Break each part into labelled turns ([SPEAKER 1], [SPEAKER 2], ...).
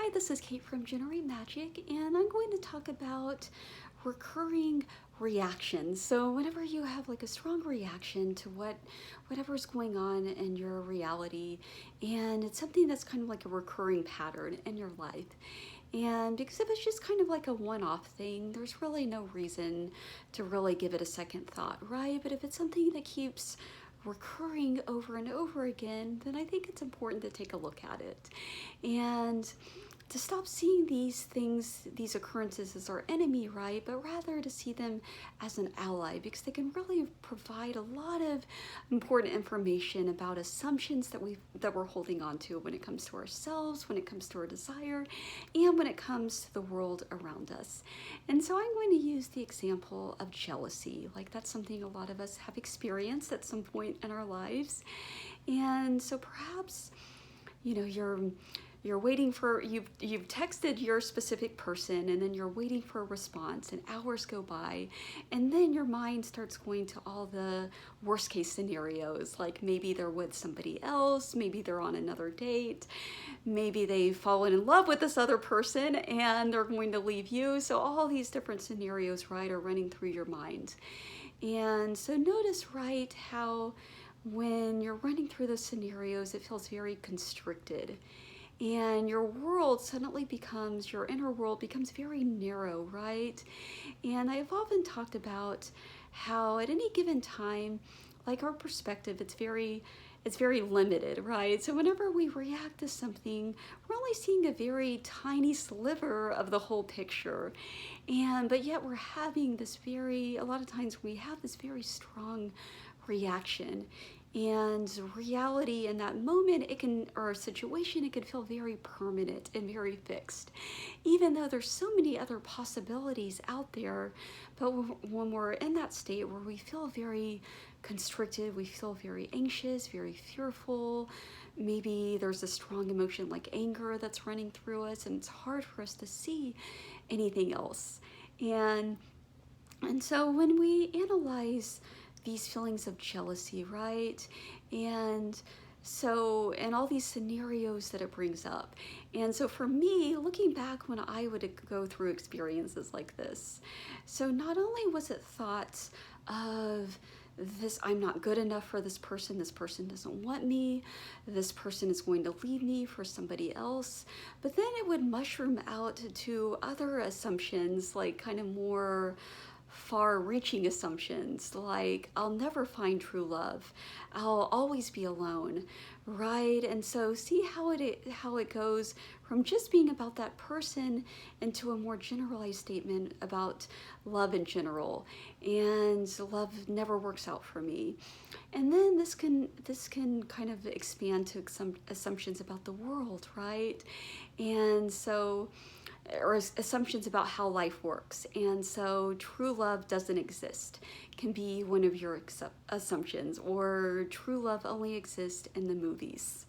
[SPEAKER 1] Hi, this is Kate from Generate Magic, and I'm going to talk about recurring reactions. So whenever you have like a strong reaction to whatever's going on in your reality, and it's something that's kind of like a recurring pattern in your life. And because if it's just kind of like a one-off thing, there's really no reason to really give it a second thought, right? But if it's something that keeps recurring over and over again, then I think it's important to take a look at it and to stop seeing these things, these occurrences as our enemy, right? But rather to see them as an ally, because they can really provide a lot of important information about assumptions that we're holding on to when it comes to ourselves, when it comes to our desire, and when it comes to the world around us. And so I'm going to use the example of jealousy. Like that's something a lot of us have experienced at some point in our lives. And so perhaps, you're waiting for, you've texted your specific person, and then you're waiting for a response, and hours go by, and then your mind starts going to all the worst case scenarios, like maybe they're with somebody else, maybe they're on another date, maybe they've fallen in love with this other person and they're going to leave you. So all these different scenarios, right, are running through your mind. And so notice, right, how when you're running through those scenarios, it feels very constricted. And your world suddenly becomes, your inner world becomes very narrow, right? And I've often talked about how at any given time, like our perspective, it's very limited, right? So whenever we react to something, we're only seeing a very tiny sliver of the whole picture. But yet we're having this a lot of times we have this very strong reaction. And reality in that moment, or a situation, it can feel very permanent and very fixed, even though there's so many other possibilities out there. But when we're in that state where we feel very constricted, we feel very anxious, very fearful, maybe there's a strong emotion like anger that's running through us, and it's hard for us to see anything else. And so when we analyze these feelings of jealousy, right? And all these scenarios that it brings up. And so for me, looking back when I would go through experiences like this, so not only was it thoughts of this, I'm not good enough for this person doesn't want me, this person is going to leave me for somebody else, but then it would mushroom out to other assumptions, like kind of more far-reaching assumptions, like I'll never find true love, I'll always be alone, right? And so see how it goes from just being about that person into a more generalized statement about love in general, and love never works out for me. And then this can kind of expand to some assumptions about the world, right? And so, or assumptions about how life works. And so true love doesn't exist can be one of your assumptions, or true love only exists in the movies.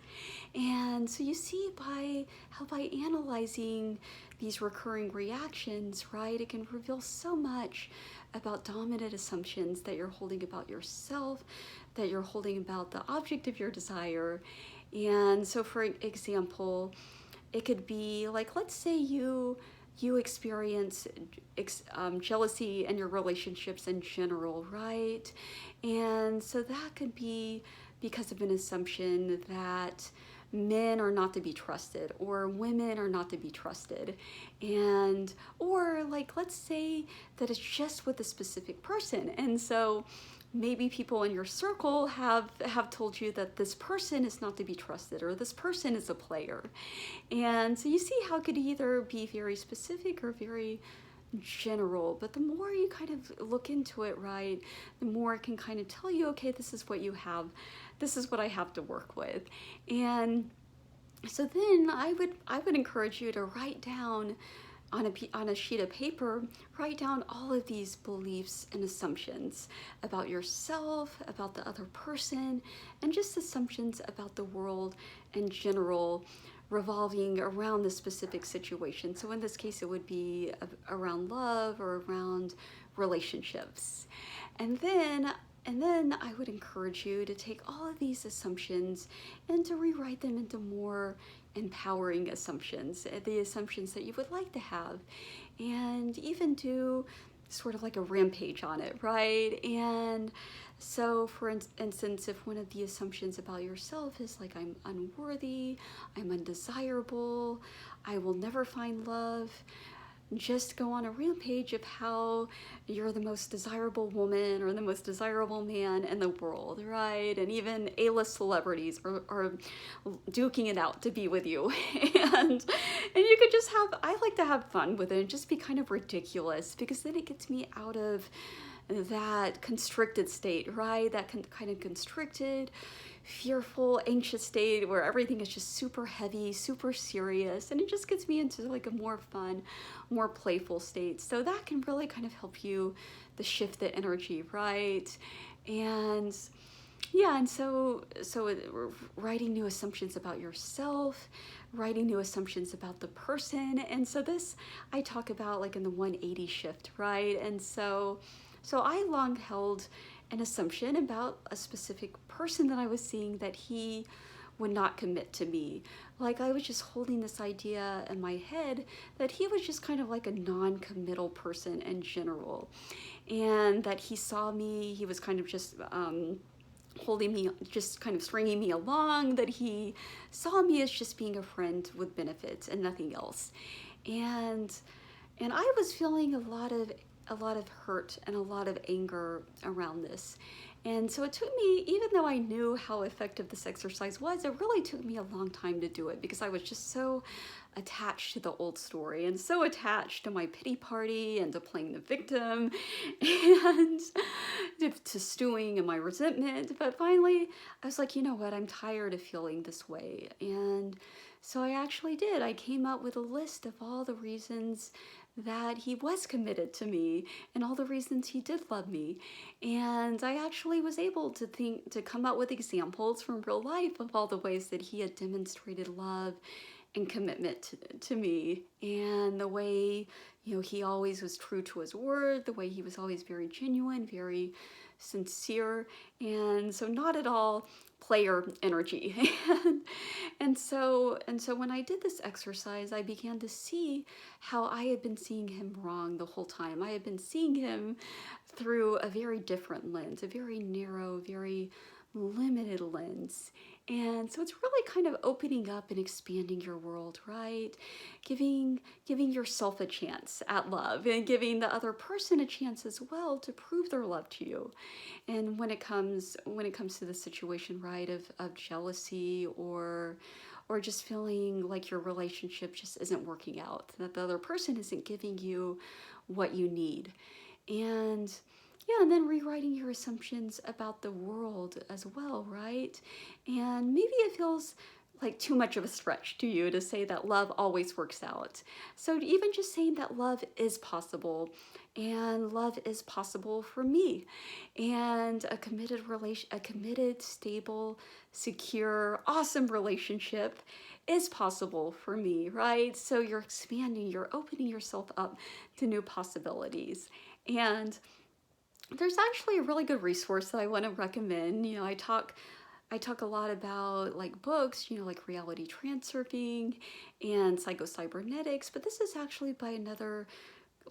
[SPEAKER 1] And so you see by analyzing these recurring reactions, right, it can reveal so much about dominant assumptions that you're holding about yourself, that you're holding about the object of your desire. And so for example, it could be like, let's say you experience jealousy in your relationships in general, right? And so that could be because of an assumption that men are not to be trusted, or women are not to be trusted. Or like, let's say that it's just with a specific person. And so maybe people in your circle have told you that this person is not to be trusted, or this person is a player. And so you see how it could either be very specific or very general, but the more you kind of look into it, right, the more it can kind of tell you, okay, this is what you have, this is what I have to work with. And so then I would encourage you to write down on a sheet of paper, write down all of these beliefs and assumptions about yourself, about the other person, and just assumptions about the world in general revolving around this specific situation. So in this case, it would be around love or around relationships. And then I would encourage you to take all of these assumptions and to rewrite them into more empowering assumptions, the assumptions that you would like to have, and even do sort of like a rampage on it, right? And so, for instance, if one of the assumptions about yourself is like, I'm unworthy, I'm undesirable, I will never find love, just go on a rampage of how you're the most desirable woman or the most desirable man in the world, right? And even A-list celebrities are duking it out to be with you. and you could just I like to have fun with it and just be kind of ridiculous, because then it gets me out of that constricted state, right? That kind of constricted, fearful, anxious state where everything is just super heavy, super serious, and it just gets me into like a more fun, more playful state. So that can really kind of help you to shift the energy, right? And yeah, and so writing new assumptions about yourself, writing new assumptions about the person. And so this I talk about like in the 180 shift, right? And so I long held an assumption about a specific person that I was seeing, that he would not commit to me. Like, I was just holding this idea in my head that he was just kind of like a non-committal person in general, and that he saw me, he was kind of just holding me, just kind of stringing me along, that he saw me as just being a friend with benefits and nothing else. And I was feeling a lot of hurt and a lot of anger around this. And so it took me, even though I knew how effective this exercise was, it really took me a long time to do it, because I was just so attached to the old story and so attached to my pity party and to playing the victim and to stewing in my resentment. But finally, I was like, you know what? I'm tired of feeling this way. And so I actually did. I came up with a list of all the reasons that he was committed to me and all the reasons he did love me. And I actually was able to come up with examples from real life of all the ways that he had demonstrated love and commitment to me, and the way, he always was true to his word, the way he was always very genuine, very sincere, and so not at all player energy. and so when I did this exercise, I began to see how I had been seeing him wrong the whole time. I had been seeing him through a very different lens, a very narrow, very limited lens. And so it's really kind of opening up and expanding your world, right? Giving yourself a chance at love, and giving the other person a chance as well to prove their love to you. And when it comes to the situation, right, of jealousy or just feeling like your relationship just isn't working out, that the other person isn't giving you what you need. And yeah, and then rewriting your assumptions about the world as well, right? And maybe it feels like too much of a stretch to you to say that love always works out. So even just saying that love is possible, and love is possible for me, and a committed, stable, secure, awesome relationship is possible for me, right? So you're expanding, you're opening yourself up to new possibilities. And there's actually a really good resource that I want to recommend. I talk a lot about like books, like reality transurfing and psychocybernetics, but this is actually by another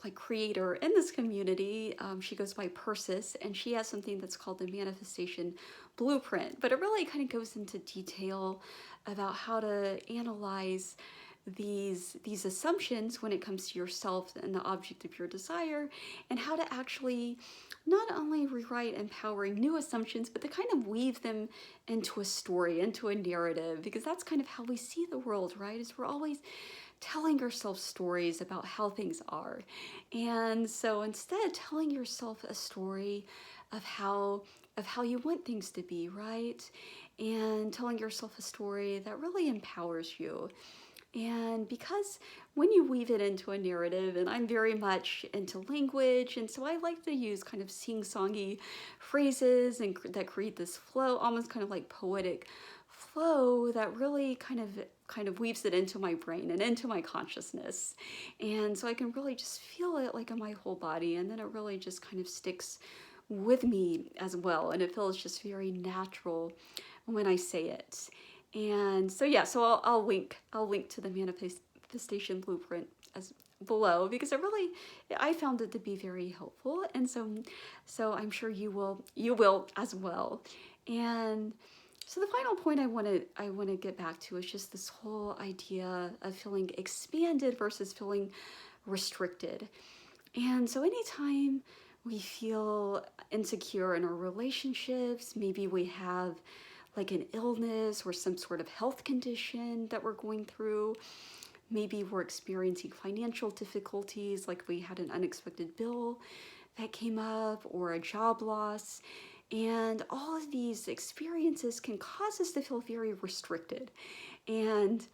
[SPEAKER 1] like creator in this community. She goes by Persis, and she has something that's called the Manifestation Blueprint, but it really kind of goes into detail about how to analyze these assumptions when it comes to yourself and the object of your desire, and how to actually not only rewrite empowering new assumptions, but to kind of weave them into a story, into a narrative, because that's kind of how we see the world, right? Is we're always telling ourselves stories about how things are. And so instead, telling yourself a story of how you want things to be, right? And telling yourself a story that really empowers you. And because when you weave it into a narrative, and I'm very much into language, and so I like to use kind of sing-songy phrases and that create this flow, almost kind of like poetic flow that really kind of weaves it into my brain and into my consciousness. And so I can really just feel it like in my whole body, and then it really just kind of sticks with me as well, and it feels just very natural when I say it. And so yeah, so I'll link to the manifestation blueprint as below, because I found it to be very helpful, and so I'm sure you will as well. And so the final point I want to get back to is just this whole idea of feeling expanded versus feeling restricted. And so anytime we feel insecure in our relationships, maybe we have like an illness or some sort of health condition that we're going through. Maybe we're experiencing financial difficulties, like we had an unexpected bill that came up or a job loss. And all of these experiences can cause us to feel very restricted. And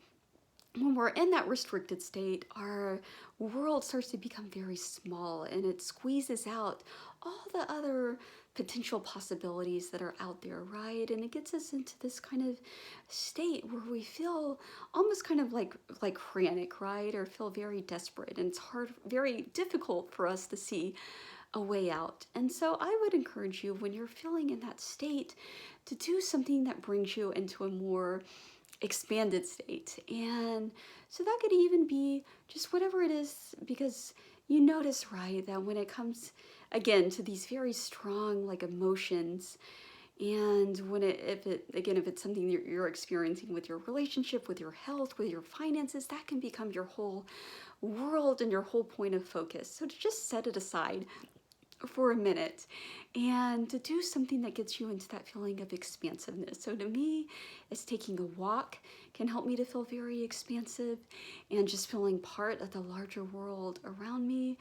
[SPEAKER 1] when we're in that restricted state, our world starts to become very small, and it squeezes out all the other potential possibilities that are out there, right? And it gets us into this kind of state where we feel almost kind of like frantic, right? Or feel very desperate, and it's very difficult for us to see a way out. And so I would encourage you, when you're feeling in that state, to do something that brings you into a more expanded state. And so that could even be just whatever it is, because you notice, right, that when it comes again to these very strong like emotions, and when if it's something you're experiencing with your relationship, with your health, with your finances, that can become your whole world and your whole point of focus. So to just set it aside for a minute and to do something that gets you into that feeling of expansiveness. So to me, it's taking a walk can help me to feel very expansive, and just feeling part of the larger world around me,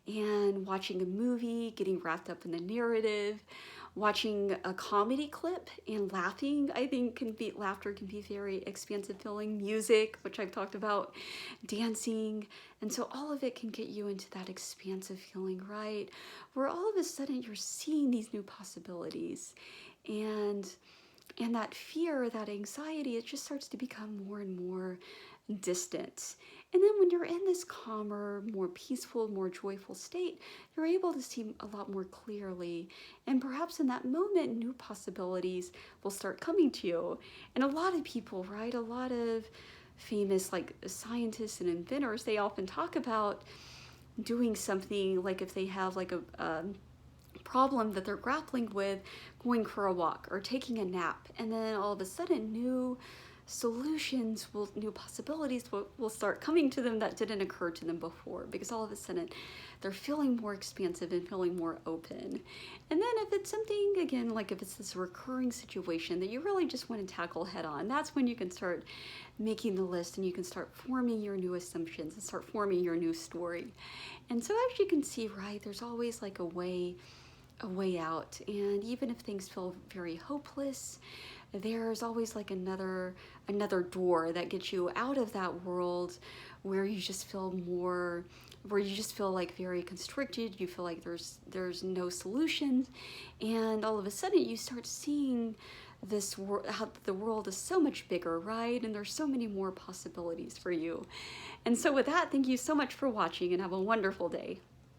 [SPEAKER 1] and watching a movie, getting wrapped up in the narrative, watching a comedy clip and laughing. I think laughter can be very expansive feeling. Music, which I've talked about, dancing. And so all of it can get you into that expansive feeling, right? Where all of a sudden you're seeing these new possibilities, and that fear, that anxiety, it just starts to become more and more distant. And then when you're in this calmer, more peaceful, more joyful state, you're able to see a lot more clearly. And perhaps in that moment, new possibilities will start coming to you. And a lot of people, right, a lot of famous like scientists and inventors, they often talk about doing something, like if they have like a problem that they're grappling with, going for a walk or taking a nap, and then all of a sudden new possibilities will start coming to them that didn't occur to them before, because all of a sudden they're feeling more expansive and feeling more open. And then if it's something, again, like if it's this recurring situation that you really just want to tackle head on, that's when you can start making the list, and you can start forming your new assumptions and start forming your new story. And so as you can see, right, there's always like a way out. And even if things feel very hopeless, there's always like another door that gets you out of that world where you just feel like very constricted. You feel like there's no solution, and all of a sudden you start seeing this world, how the world is so much bigger, right? And there's so many more possibilities for you. And so with that, thank you so much for watching, and have a wonderful day.